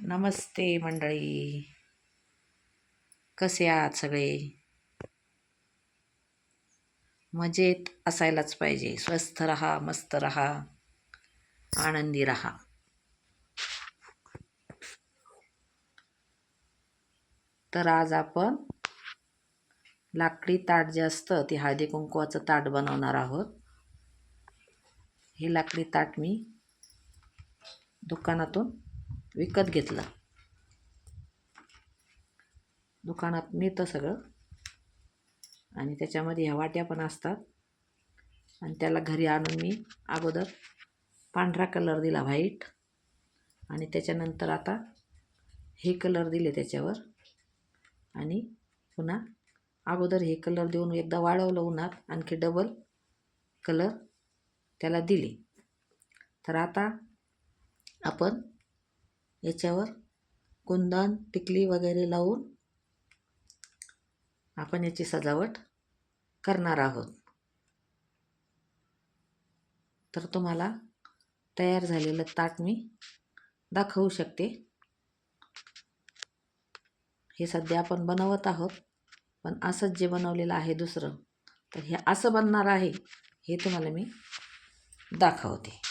नमस्ते मंडळी, कसे आहात सगळे? मजेत असायलाच पाहिजे. स्वस्थ रहा, मस्त रहा, आनंदी रहा. तर आज आपण लाकडी ताट जे असतं ते हळदी कुंकवाचं ताट बनवणार आहोत. हे लाकडी ताट मी दुकानातून विकत घेतलं. दुकानात मिळतं सगळं आणि त्याच्यामध्ये ह्या वाट्या पण असतात. आणि त्याला घरी आणून मी अगोदर पांढरा कलर दिला, व्हाईट, आणि त्याच्यानंतर आता हे कलर दिले त्याच्यावर. आणि पुन्हा अगोदर हे कलर देऊन एकदा वाळवलं उन्हात, आणखी डबल कलर त्याला दिले. तर आता आपण याच्यावर कुंदन, टिकली वगैरे लावून आपण याची सजावट करणार आहोत. तर तुम्हाला तयार झालेलं ताट मी दाखवू शकते. हे सध्या आपण बनवत आहोत, पण असंच जे बनवलेलं आहे दुसरं, तर हे असं बनणार आहे हे तुम्हाला मी दाखवते.